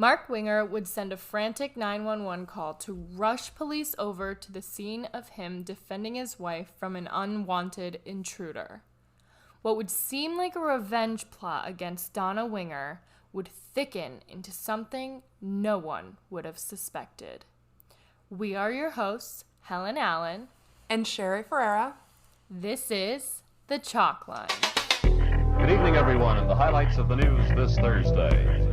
Mark Winger would send a frantic 911 call to rush police over to the scene of him defending his wife from an unwanted intruder. What would seem like a revenge plot against Donnah Winger would thicken into something no one would have suspected. We are your hosts, Helen Allen and Sherry Ferreira. This is The Chalk Line. Good evening, everyone, and the highlights of the news this Thursday.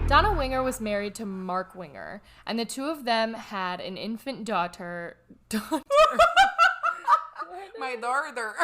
Donnah Winger was married to Mark Winger, and the two of them had an infant daughter. My daughter.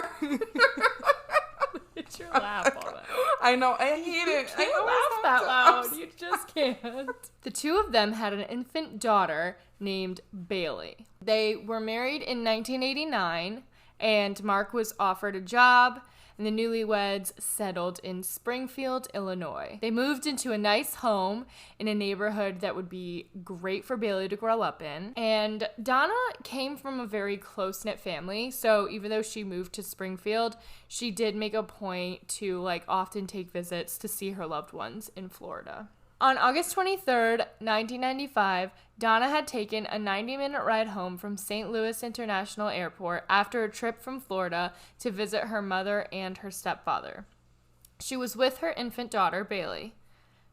It's your laugh on that. I know, I hate it. You can't laugh that loud. You just can't. The two of them had an infant daughter named Bailey. They were married in 1989, and Mark was offered a job, and the newlyweds settled in Springfield, Illinois. They moved into a nice home in a neighborhood that would be great for Bailey to grow up in. And Donnah came from a very close-knit family, so even though she moved to Springfield, she did make a point to often take visits to see her loved ones in Florida. On August 23rd, 1995, Donnah had taken a 90-minute ride home from St. Louis International Airport after a trip from Florida to visit her mother and her stepfather. She was with her infant daughter, Bailey.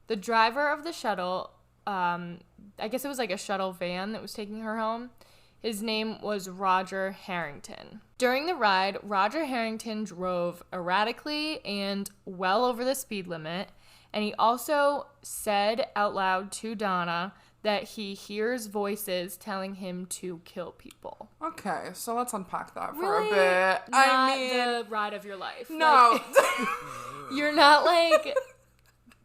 The driver of the shuttle, I guess it was like a shuttle van that was taking her home, his name was Roger Harrington. During the ride, Roger Harrington drove erratically and well over the speed limit, and he also said out loud to Donnah that he hears voices telling him to kill people. Okay, so let's unpack that for really? a bit. Not the ride of your life. No. You're not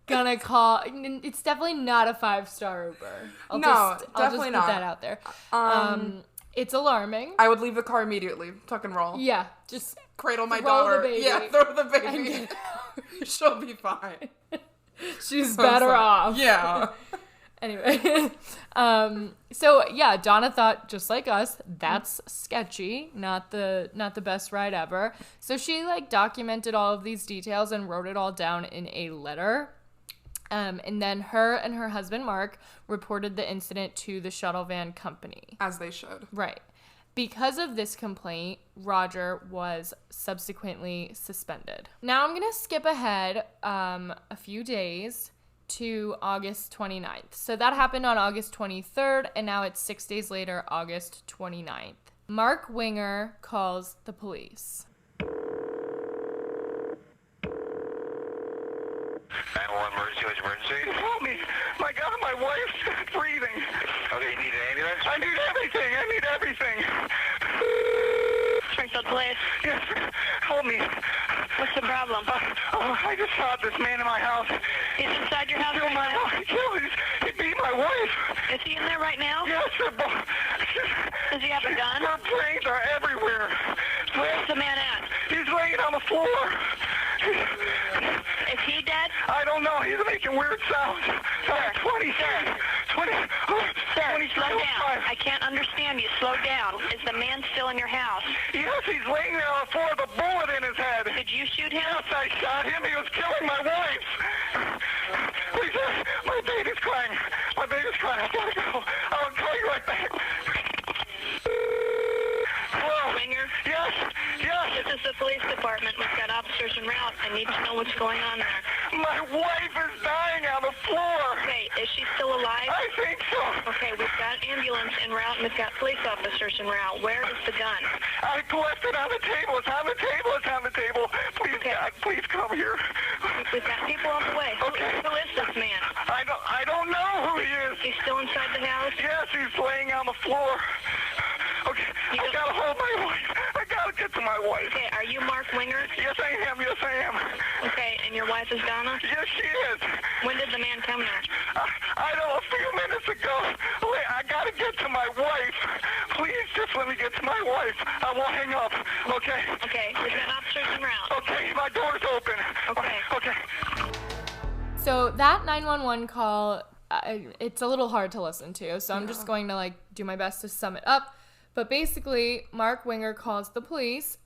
gonna call. It's definitely not a 5-star Uber. I'll just put that out there. It's alarming. I would leave the car immediately. Tuck and roll. Yeah, just cradle my throw daughter. The baby. Yeah, throw the baby. She'll be fine. She's better off. Yeah. Anyway, so yeah, Donnah thought just like us, that's sketchy, not the best ride ever. So she documented all of these details and wrote it all down in a letter. And then her and her husband Mark reported the incident to the shuttle van company. As they should. Right. Because of this complaint, Roger was subsequently suspended. Now I'm going to skip ahead a few days to August 29th. So that happened on August 23rd, and now it's 6 days later, August 29th. Mark Winger calls the police. 911 emergency, what's emergency? Help me! My God, my wife's breathing. Okay, you need an ambulance? I need everything! Springfield Police. Yes, help me. What's the problem? I just shot this man in my house. He's inside your house right now? He beat my wife. Is he in there right now? Yes, sir. Does he have a gun? Her brains are everywhere. Where's the man at? He's laying on the floor. Is he dead? I don't know. He's making weird sounds. Sir, 20. Sir, slow down. I can't understand you. Slow down. Is the man still in your house? Yes, he's laying there on the floor with a bullet in his head. Did you shoot him? Yes, I shot him. He was killing my wife. Please, my baby's crying. I gotta go. I'll call you right back. Hello? Winger? Yes. This is the police department. We've got officers en route. I need to know what's going on there. My wife is dying on the floor. Okay, is she still alive? I think so. Okay, we've got ambulance en route and we've got police officers en route. Where is the gun? I left it on the table. It's on the table. Please, Okay. God, please come here. We've got people on the way. Okay. Who is this man? I don't know who he is. He's still inside the house? Yes, he's laying on the floor. Okay, I gotta hold my wife. I gotta get to my wife. Okay, are you Mark Winger? Yes, I am. Okay, and your wife is Donnah? Yes, she is. When did the man come there? I don't know, a few minutes ago. Wait, I gotta get to my wife. Please, just let me get to my wife. I won't hang up, okay? Okay, we've got officers en route. Okay, my door's open. Okay. Okay. So that 911 call it's a little hard to listen to, so I'm just going to like do my best to sum it up. But basically, Mark Winger calls the police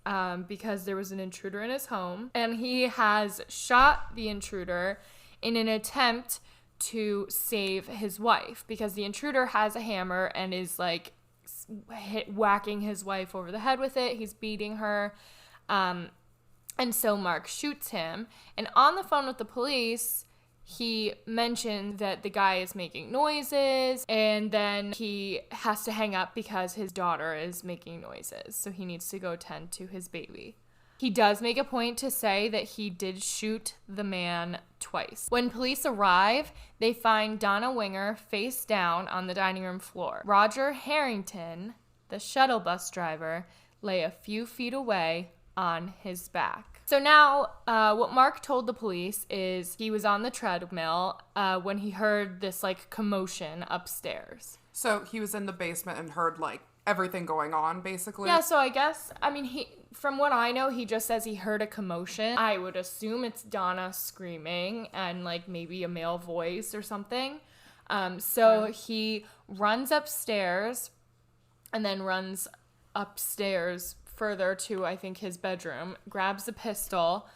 because there was an intruder in his home, and he has shot the intruder in an attempt to save his wife, because the intruder has a hammer and is like whacking his wife over the head with it. He's beating her. And so Mark shoots him. And on the phone with the police, he mentioned that the guy is making noises, and then he has to hang up because his daughter is making noises. So he needs to go tend to his baby. He does make a point to say that he did shoot the man twice. When police arrive, they find Donnah Winger face down on the dining room floor. Roger Harrington, the shuttle bus driver, lay a few feet away on his back. So now, what Mark told the police is he was on the treadmill when he heard this, like, commotion upstairs. So he was in the basement and heard, like, everything going on, basically? Yeah, so I guess, I mean, from what I know, he just says he heard a commotion. I would assume it's Donna screaming and, like, maybe a male voice or something. So he runs upstairs and then runs upstairs further to, I think, his bedroom, grabs a pistol,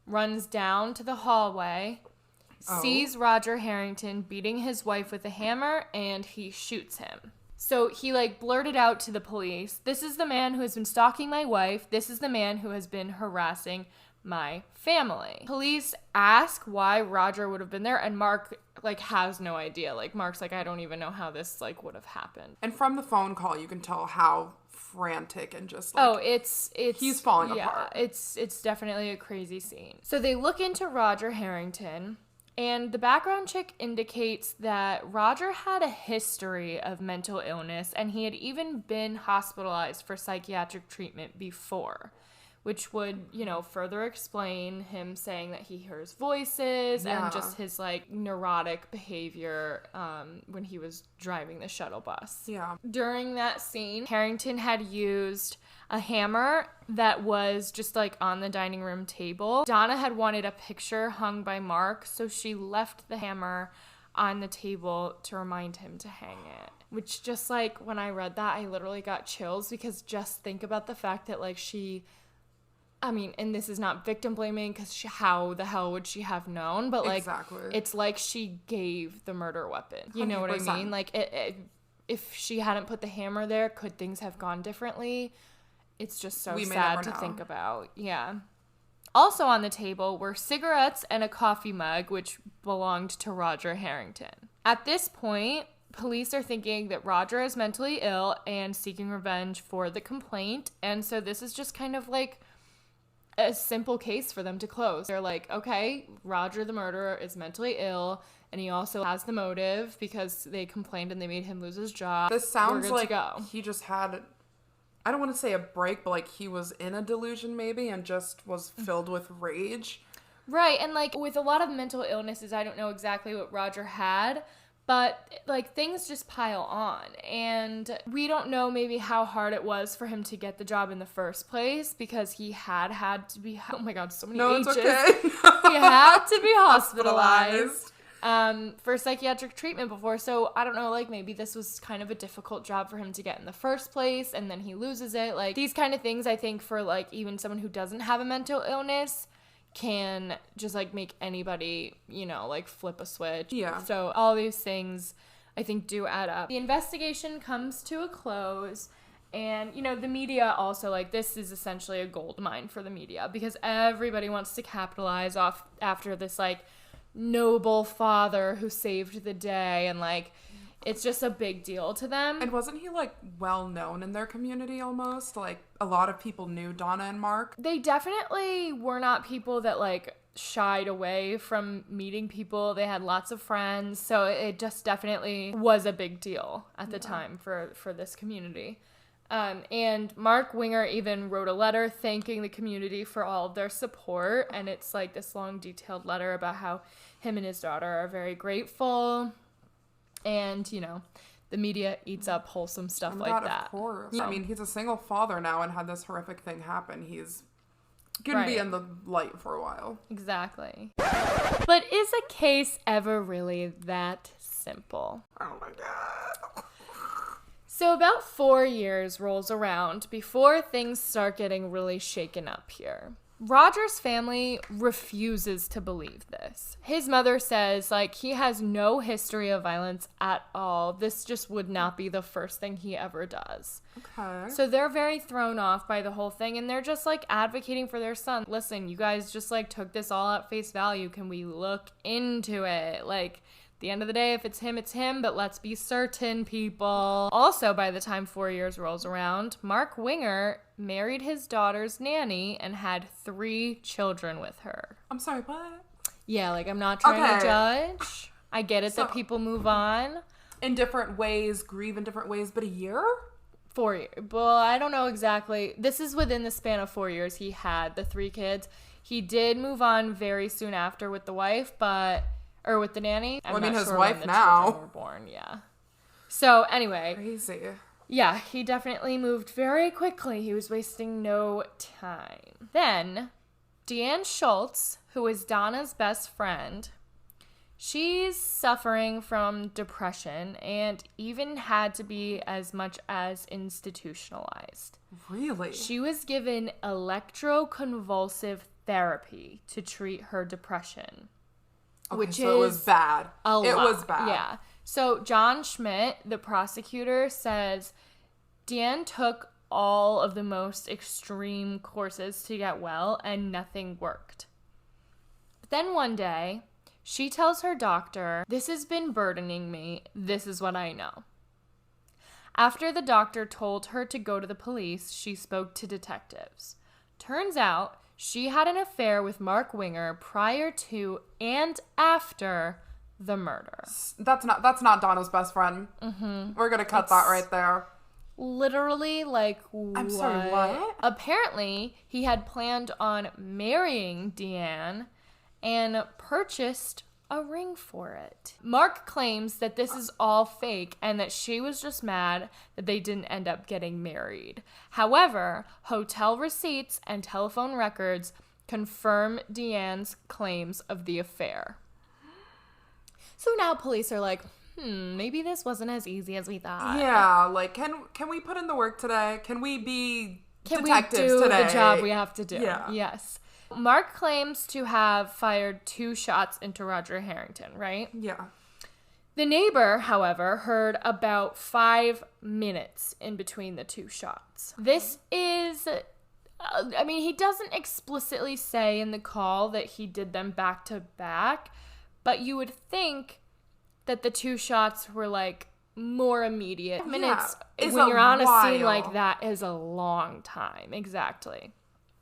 runs down to the hallway, sees Roger Harrington beating his wife with a hammer, and he shoots him. So he, like, blurted out to the police, "This is the man who has been stalking my wife. This is the man who has been harassing my family." Police ask why Roger would have been there, and Mark, like, has no idea. Like, Mark's like, "I don't even know how this, like, would have happened." And from the phone call, you can tell how frantic and just, like... it's he's falling apart. It's definitely a crazy scene. So they look into Roger Harrington, and the background check indicates that Roger had a history of mental illness, and he had even been hospitalized for psychiatric treatment before, which would, you know, further explain him saying that he hears voices and just his, like, neurotic behavior when he was driving the shuttle bus. Yeah. During that scene, Harrington had used a hammer that was just, like, on the dining room table. Donna had wanted a picture hung by Mark, so she left the hammer on the table to remind him to hang it. Which, just, like, when I read that, I literally got chills, because just think about the fact that, like, I mean, and this is not victim blaming, because how the hell would she have known? But, like, it's like she gave the murder weapon. You know 100%. What I mean? Like, if she hadn't put the hammer there, could things have gone differently? It's just so sad to think about. Yeah. Also on the table were cigarettes and a coffee mug, which belonged to Roger Harrington. At this point, police are thinking that Roger is mentally ill and seeking revenge for the complaint. And so this is just kind of like a simple case for them to close. They're like, okay, Roger the murderer is mentally ill, and he also has the motive because they complained and they made him lose his job. This sounds like he just had, I don't want to say a break, but like he was in a delusion maybe and just was filled with rage. Right, and like with a lot of mental illnesses, I don't know exactly what Roger had, but, like, things just pile on, and we don't know maybe how hard it was for him to get the job in the first place, because he had to be, oh my god, so many H's. It's okay. He had to be hospitalized for psychiatric treatment before, so I don't know, like, maybe this was kind of a difficult job for him to get in the first place, and then he loses it. Like, these kind of things, I think, for, like, even someone who doesn't have a mental illness can just, like, make anybody, you know, like, flip a switch. Yeah. So all these things, I think, do add up. The investigation comes to a close, and, you know, the media also, like, this is essentially a gold mine for the media, because everybody wants to capitalize off after this, like, noble father who saved the day, and, like, it's just a big deal to them. And wasn't he, like, well-known in their community almost? Like, a lot of people knew Donna and Mark. They definitely were not people that, like, shied away from meeting people. They had lots of friends, so it just definitely was a big deal at the time for this community. And Mark Winger even wrote a letter thanking the community for all of their support, and it's, like, this long, detailed letter about how him and his daughter are very grateful. And, you know, the media eats up wholesome stuff like that. Of course. Yeah. I mean, he's a single father now and had this horrific thing happen. He's going to be in the light for a while. Exactly. But is a case ever really that simple. Oh my God. So about 4 years rolls around before things start getting really shaken up here. Roger's family refuses to believe this. His mother says, like, he has no history of violence at all. This just would not be the first thing he ever does. Okay. So they're very thrown off by the whole thing, and they're just, like, advocating for their son. Listen, you guys just, like, took this all at face value. Can we look into it? Like, at the end of the day, if it's him, but let's be certain, people. Also, by the time 4 years rolls around, Mark Winger married his daughter's nanny and had 3 children with her. I'm sorry, what? Yeah, like, I'm not trying to judge. I get it that people move on. In different ways, grieve in different ways, but a year? 4 years. Well, I don't know exactly. This is within the span of 4 years he had the 3 kids. He did move on very soon after with the wife, or with the nanny. Well, I mean, not his sure wife when the now. children were born, yeah. So, anyway. Crazy. Yeah, he definitely moved very quickly. He was wasting no time. Then, Deanne Schultz, who is Donna's best friend, she's suffering from depression and even had to be as much as institutionalized. Really? She was given electroconvulsive therapy to treat her depression. Okay, which so it was bad. It was bad. Yeah. So John Schmidt, the prosecutor, says Deanne took all of the most extreme courses to get well and nothing worked. But then one day, she tells her doctor, "This has been burdening me. This is what I know." After the doctor told her to go to the police, she spoke to detectives. Turns out, she had an affair with Mark Winger prior to and after the murder. That's not Donna's best friend. Mm-hmm. We're gonna cut that right there. Literally, like, what? I'm sorry, what? Apparently, he had planned on marrying Deanne and purchased a ring for it. Mark claims that this is all fake and that she was just mad that they didn't end up getting married. However, hotel receipts and telephone records confirm Deanne's claims of the affair. So now police are like, maybe this wasn't as easy as we thought. Yeah, like, can we put in the work today? Can we be detectives we do today? the job we have to do? Yeah. Yes. Mark claims to have fired 2 shots into Roger Harrington, right? Yeah. The neighbor, however, heard about 5 minutes in between the 2 shots. This is, he doesn't explicitly say in the call that he did them back to back, but you would think that the 2 shots were, like, more immediate. Minutes, when you're on a scene like that, is a long time. Exactly.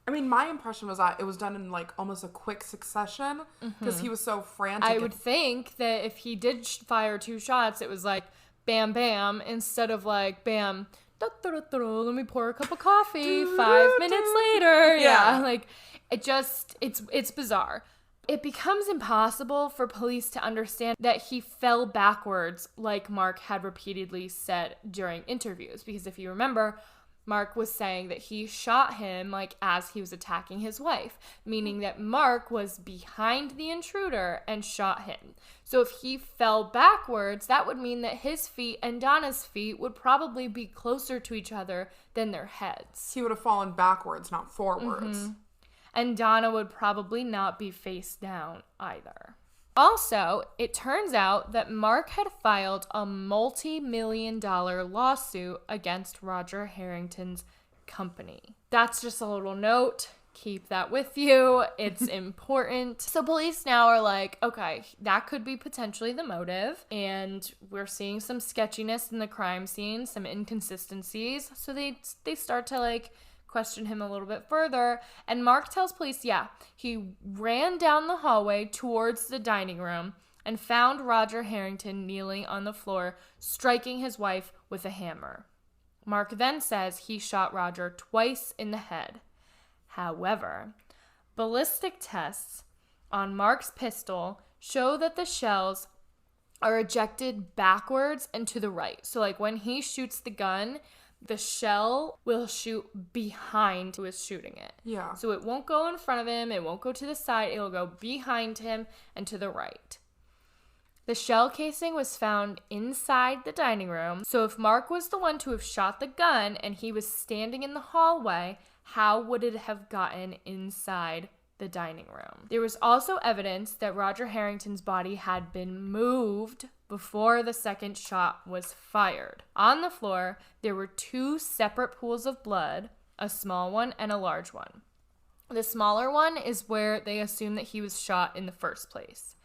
I mean, my impression was that it was done in, like, almost a quick succession because he was so frantic. I would think that if he did fire 2 shots, it was like, bam, bam, instead of, like, bam, let me pour a cup of coffee, 5 minutes later. Yeah, like, it's bizarre. It becomes impossible for police to understand that he fell backwards, like Mark had repeatedly said during interviews. Because if you remember, Mark was saying that he shot him, like, as he was attacking his wife, meaning that Mark was behind the intruder and shot him. So if he fell backwards, that would mean that his feet and Donna's feet would probably be closer to each other than their heads. He would have fallen backwards, not forwards. Mm-hmm. And Donna would probably not be face down either. Also, it turns out that Mark had filed a multi-million-dollar lawsuit against Roger Harrington's company. That's just a little note. Keep that with you. It's important. So police now are like, okay, that could be potentially the motive. And we're seeing some sketchiness in the crime scene, some inconsistencies. So they start to, like, question him a little bit further, and Mark tells police, he ran down the hallway towards the dining room and found Roger Harrington kneeling on the floor, striking his wife with a hammer. Mark then says he shot Roger twice in the head. However, ballistic tests on Mark's pistol show that the shells are ejected backwards and to the right. So, like, when he shoots the gun, the shell will shoot behind who is shooting it. Yeah. So it won't go in front of him. It won't go to the side. It'll go behind him and to the right. The shell casing was found inside the dining room. So if Mark was the one to have shot the gun and he was standing in the hallway, how would it have gotten inside the dining room? There was also evidence that Roger Harrington's body had been moved before the second shot was fired. On the floor, there were 2 separate pools of blood, a small one and a large one. The smaller one is where they assume that he was shot in the first place.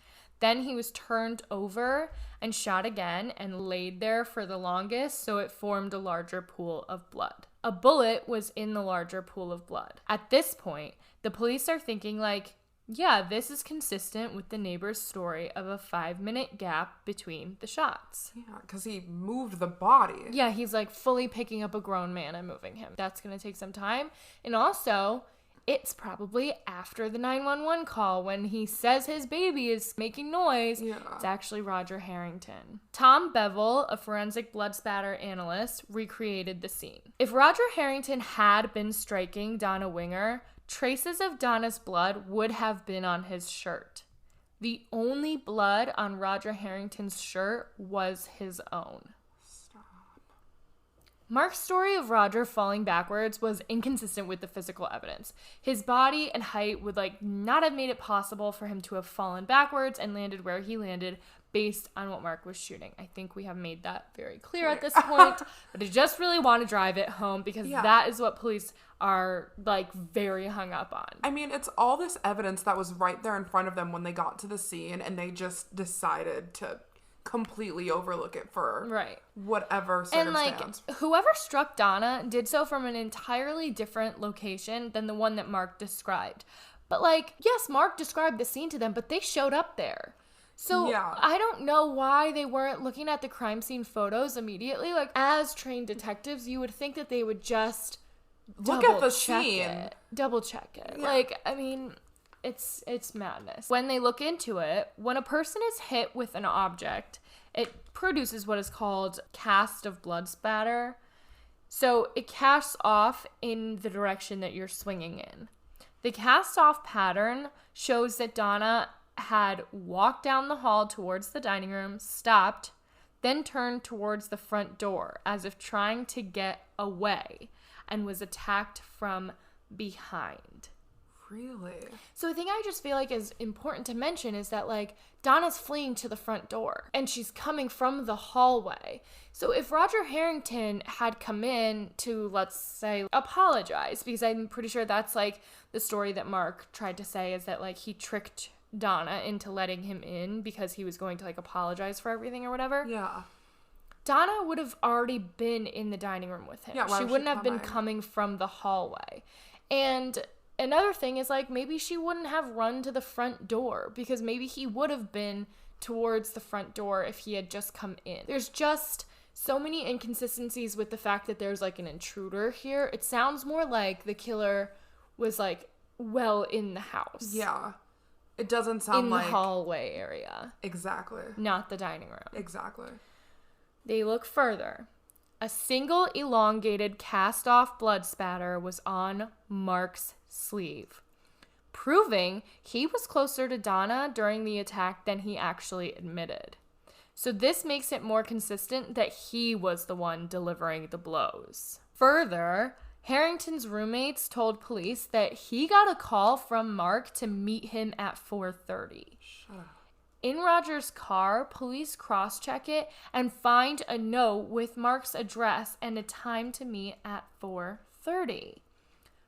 Then he was turned over and shot again and laid there for the longest, so it formed a larger pool of blood. A bullet was in the larger pool of blood. At this point, the police are thinking like, yeah, this is consistent with the neighbor's story of a 5-minute gap between the shots. Yeah, because he moved the body. Yeah, he's like fully picking up a grown man and moving him. That's going to take some time. And also, it's probably after the 911 call when he says his baby is making noise. Yeah. It's actually Roger Harrington. Tom Bevel, a forensic blood spatter analyst, recreated the scene. If Roger Harrington had been striking Donnah Winger, traces of Donna's blood would have been on his shirt. The only blood on Roger Harrington's shirt was his own. Mark's story of Roger falling backwards was inconsistent with the physical evidence. His body and height would not have made it possible for him to have fallen backwards and landed where he landed based on what Mark was shooting. I think we have made that very clear at this point, but I just really want to drive it home because that is what police are very hung up on. I mean, it's all this evidence that was right there in front of them when they got to the scene and they just decided to completely overlook it for whatever circumstance. And whoever struck Donnah did so from an entirely different location than the one that Mark described. But yes, Mark described the scene to them, but they showed up there. So I don't know why they weren't looking at the crime scene photos immediately. As trained detectives, you would think that they would just look at the scene, double check it. Yeah. It's madness. When they look into it, when a person is hit with an object, it produces what is called cast of blood spatter. So it casts off in the direction that you're swinging in. The cast off pattern shows that Donnah had walked down the hall towards the dining room, stopped, then turned towards the front door as if trying to get away, and was attacked from behind. Really? So the thing I just feel is important to mention is that Donna's fleeing to the front door and she's coming from the hallway. So if Roger Harrington had come in to, let's say, apologize, because I'm pretty sure that's the story that Mark tried to say is that he tricked Donnah into letting him in because he was going to apologize for everything or whatever. Yeah. Donnah would have already been in the dining room with him. Yeah, she wouldn't have been coming from the hallway. And another thing is maybe she wouldn't have run to the front door because maybe he would have been towards the front door if he had just come in. There's just so many inconsistencies with the fact that there's an intruder here. It sounds more like the killer was well in the house. Yeah. It doesn't sound in the hallway area. Exactly. Not the dining room. Exactly. They look further. A single elongated cast-off blood spatter was on Mark's sleeve, proving he was closer to Donnah during the attack than he actually admitted. So this makes it more consistent that he was the one delivering the blows. Further, Harrington's roommates told police that he got a call from Mark to meet him at 4:30. Shut up. In Roger's car, police cross-check it and find a note with Mark's address and a time to meet at 4:30.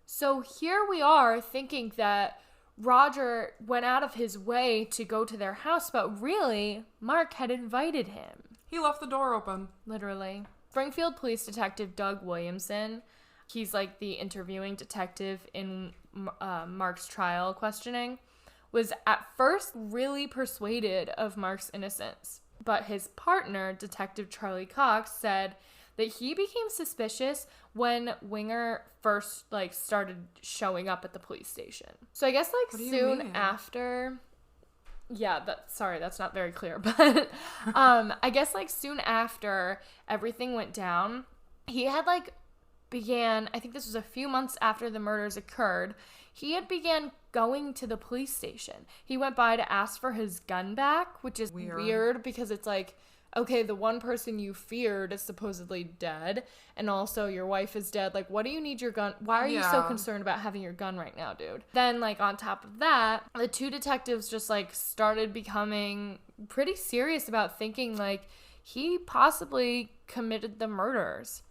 So here we are thinking that Roger went out of his way to go to their house, but really, Mark had invited him. He left the door open. Literally. Springfield Police Detective Doug Williamson, he's the interviewing detective in Mark's trial questioning, was at first really persuaded of Mark's innocence. But his partner, Detective Charlie Cox, said that he became suspicious when Winger first started showing up at the police station. So I guess soon after, that's not very clear, but I guess soon after everything went down, he had began, I think this was a few months after the murders occurred, he had began going to the police station. He went by to ask for his gun back, which is weird because it's like, okay, the one person you feared is supposedly dead, and also your wife is dead. Like, what do you need your gun? Why are you so concerned about having your gun right now, dude? Then, like, on top of that, the two detectives just, like, started becoming pretty serious about thinking, like, he possibly committed the murders.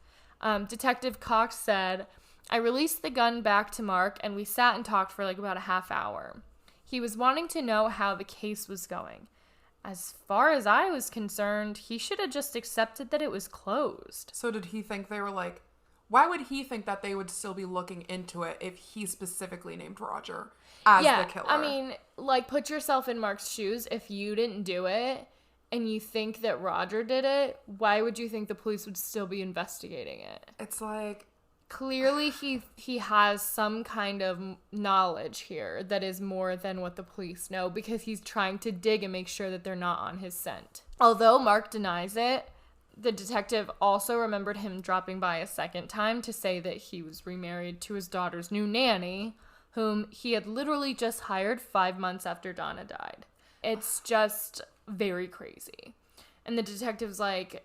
Detective Cox said, I released the gun back to Mark, and we sat and talked for, like, about a half hour. He was wanting to know how the case was going. As far as I was concerned, he should have just accepted that it was closed. So did he think they were like, why would he think that they would still be looking into it if he specifically named Roger as the killer? I mean, like, put yourself in Mark's shoes. If you didn't do it and you think that Roger did it, why would you think the police would still be investigating it? It's like, clearly he has some kind of knowledge here that is more than what the police know, because he's trying to dig and make sure that they're not on his scent. Although Mark denies it, the detective also remembered him dropping by a second time to say that he was remarried to his daughter's new nanny, whom he had literally just hired 5 months after Donnah died. It's just very crazy. And the detective's like,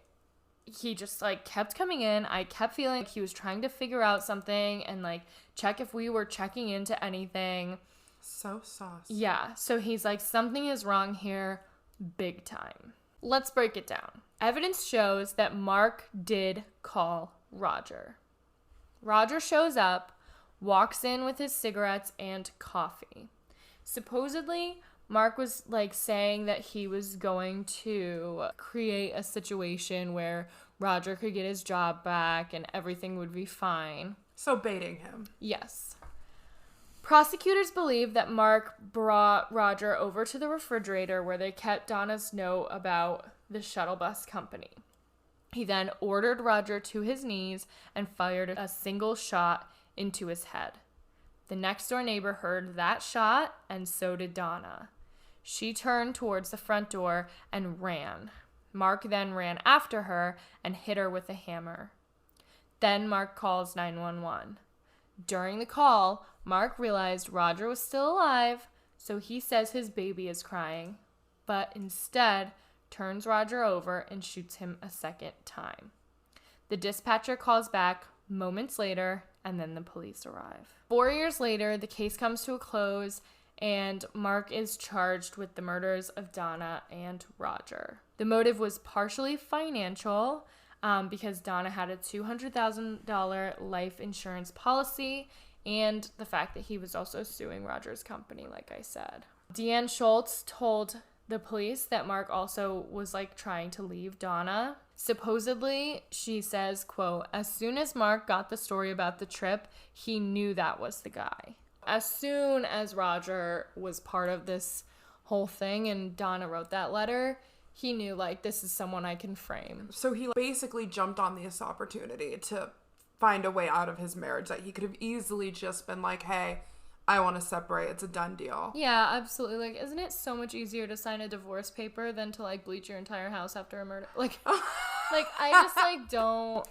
he just, like, kept coming in. I kept feeling like he was trying to figure out something and, like, check if we were checking into anything. So sauce. Yeah. So he's like, something is wrong here, big time. Let's break it down. Evidence shows that Mark did call Roger. Roger shows up, walks in with his cigarettes and coffee. Supposedly, Mark was, like, saying that he was going to create a situation where Roger could get his job back and everything would be fine. So baiting him. Yes. Prosecutors believe that Mark brought Roger over to the refrigerator where they kept Donnah's note about the shuttle bus company. He then ordered Roger to his knees and fired a single shot into his head. The next door neighbor heard that shot, and so did Donnah. She turned towards the front door and ran. Mark then ran after her and hit her with a hammer. Then Mark calls 911. During the call, Mark realized Roger was still alive, so he says his baby is crying, but instead turns Roger over and shoots him a second time. The dispatcher calls back moments later, and then the police arrive. 4 years later, the case comes to a close, and Mark is charged with the murders of Donnah and Roger. The motive was partially financial, because Donnah had a $200,000 life insurance policy, and the fact that he was also suing Roger's company, like I said. Deanne Schultz told the police that Mark also was, like, trying to leave Donnah. Supposedly, she says, quote, as soon as Mark got the story about the trip, he knew that was the guy. As soon as Roger was part of this whole thing and Donnah wrote that letter, he knew, like, this is someone I can frame. So he basically jumped on this opportunity to find a way out of his marriage that he could have easily just been like, hey, I want to separate. It's a done deal. Yeah, absolutely. Like, isn't it so much easier to sign a divorce paper than to, like, bleach your entire house after a murder? Like, I just, like, don't.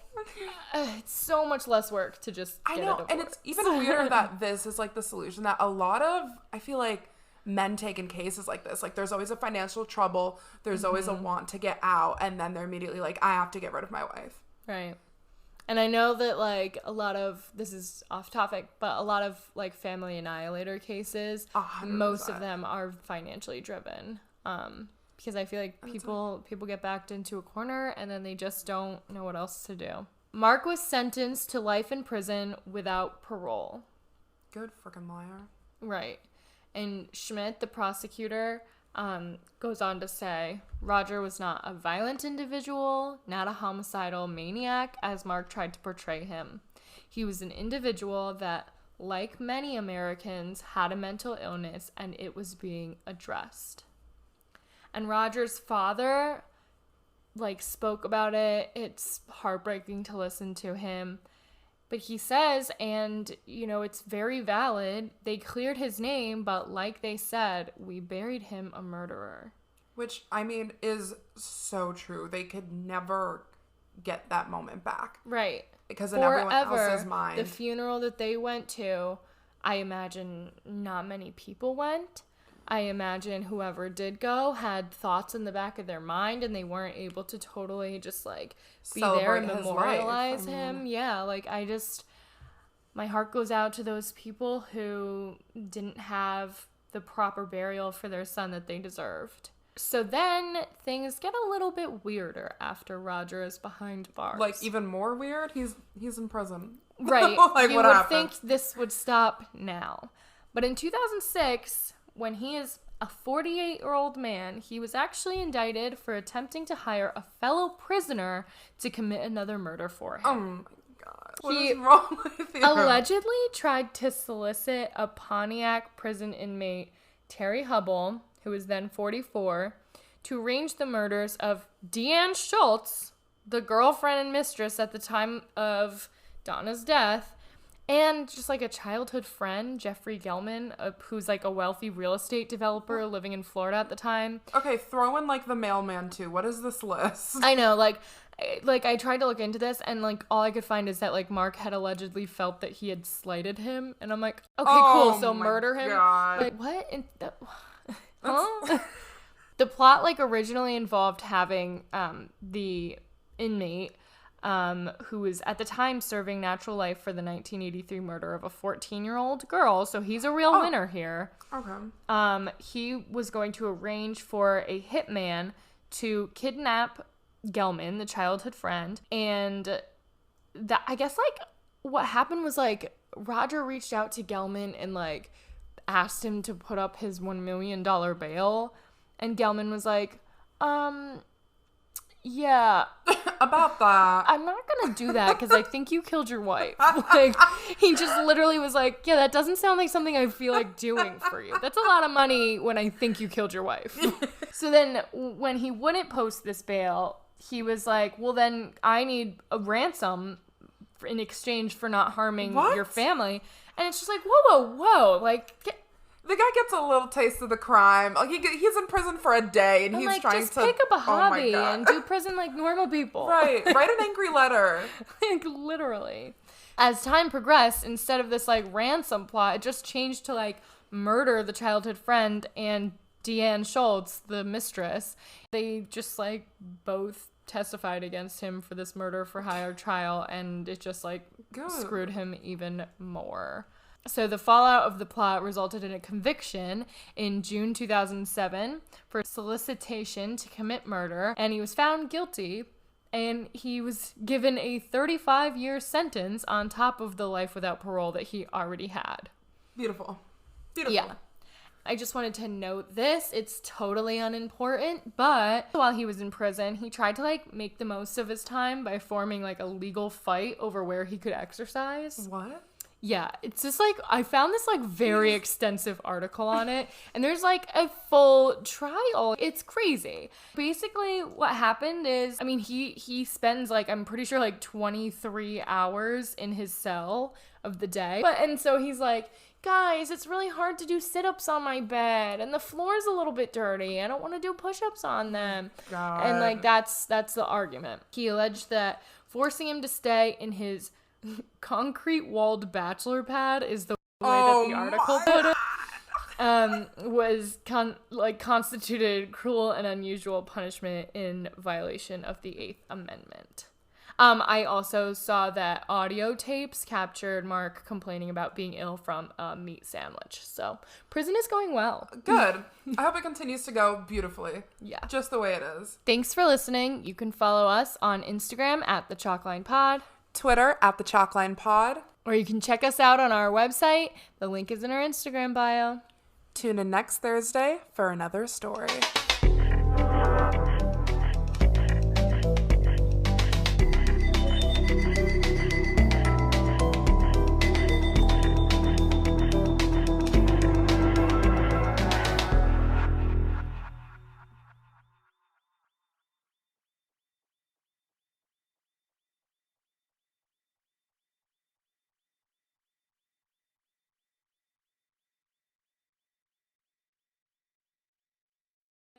It's so much less work to just get a divorce. And it's even weirder that this is, like, the solution that a lot of, I feel like, men take in cases like this. Like, there's always a financial trouble. There's always a want to get out. And then they're immediately like, I have to get rid of my wife. Right. And I know that, like, a lot of, this is off topic, but a lot of, like, family annihilator cases, 100%. Most of them are financially driven. Because I feel like people get backed into a corner and then they just don't know what else to do. Mark was sentenced to life in prison without parole. Good freaking liar. Right. And Schmidt, the prosecutor, goes on to say, Roger was not a violent individual, not a homicidal maniac, as Mark tried to portray him. He was an individual that, like many Americans, had a mental illness, and it was being addressed. And Roger's father, like, spoke about it. It's heartbreaking to listen to him. But he says, and, you know, it's very valid, they cleared his name, but like they said, we buried him a murderer. Which, I mean, is so true. They could never get that moment back. Right. Because in everyone else's mind. The funeral that they went to, I imagine not many people went. I imagine whoever did go had thoughts in the back of their mind and they weren't able to totally just like be there and memorialize him. Yeah, like my heart goes out to those people who didn't have the proper burial for their son that they deserved. So then things get a little bit weirder after Roger is behind bars. Like even more weird? He's in prison. Right. Like you what would happened? think this would stop now. But in 2006, when he is a 48-year-old man, he was actually indicted for attempting to hire a fellow prisoner to commit another murder for him. Oh my God. What is wrong with you? Allegedly tried to solicit a Pontiac prison inmate, Terry Hubble, who was then 44, to arrange the murders of Deanne Schultz, the girlfriend and mistress at the time of Donnah's death, and just like a childhood friend, Jeffrey Gelman, who's like a wealthy real estate developer living in Florida at the time. Okay, throw in like the mailman too. What is this list? I know, like I tried to look into this and like all I could find is that like Mark had allegedly felt that he had slighted him, and I'm like, okay, cool, so murder him. God. Like what? Huh? The plot like originally involved having the inmate who was at the time serving natural life for the 1983 murder of a 14-year-old girl. So he's a real winner here. Okay. He was going to arrange for a hitman to kidnap Gelman, the childhood friend. And that, I guess, like, what happened was, like, Roger reached out to Gelman and, like, asked him to put up his $1 million bail. And Gelman was like, yeah. About that. I'm not gonna do that because I think you killed your wife. Like, he just literally was like, yeah, that doesn't sound like something I feel like doing for you. That's a lot of money when I think you killed your wife. So then when he wouldn't post this bail, he was like, well, then I need a ransom in exchange for not harming your family. And it's just like, whoa. Like, the guy gets a little taste of the crime. Like he's in prison for a day, and he's like, trying just to pick up a hobby and do prison like normal people. Right. Write an angry letter. Like, literally. As time progressed, instead of this like ransom plot, it just changed to like murder the childhood friend and Deanne Schultz, the mistress. They just like both testified against him for this murder for hire trial, and it just like screwed him even more. So the fallout of the plot resulted in a conviction in June 2007 for solicitation to commit murder, and he was found guilty, and he was given a 35-year sentence on top of the life without parole that he already had. Beautiful. Yeah. I just wanted to note this. It's totally unimportant, but while he was in prison, he tried to like make the most of his time by forming like a legal fight over where he could exercise. What? Yeah, it's just like, I found this like very extensive article on it, and there's like a full trial. It's crazy. Basically what happened is, I mean, he spends like, I'm pretty sure like 23 hours in his cell of the day. And so he's like, guys, it's really hard to do sit-ups on my bed, and the floor's a little bit dirty. I don't want to do push-ups on them. God. And like, that's the argument. He alleged that forcing him to stay in his concrete walled bachelor pad is the way that the article put it, was constituted cruel and unusual punishment in violation of the 8th Amendment. I also saw that audio tapes captured Mark complaining about being ill from a meat sandwich. So prison is going well. Good. I hope it continues to go beautifully. Yeah. Just the way it is. Thanks for listening. You can follow us on Instagram at The Chalkline Pod. Twitter at The Chalkline Pod. Or you can check us out on our website. The link is in our Instagram bio. Tune in next Thursday for another story.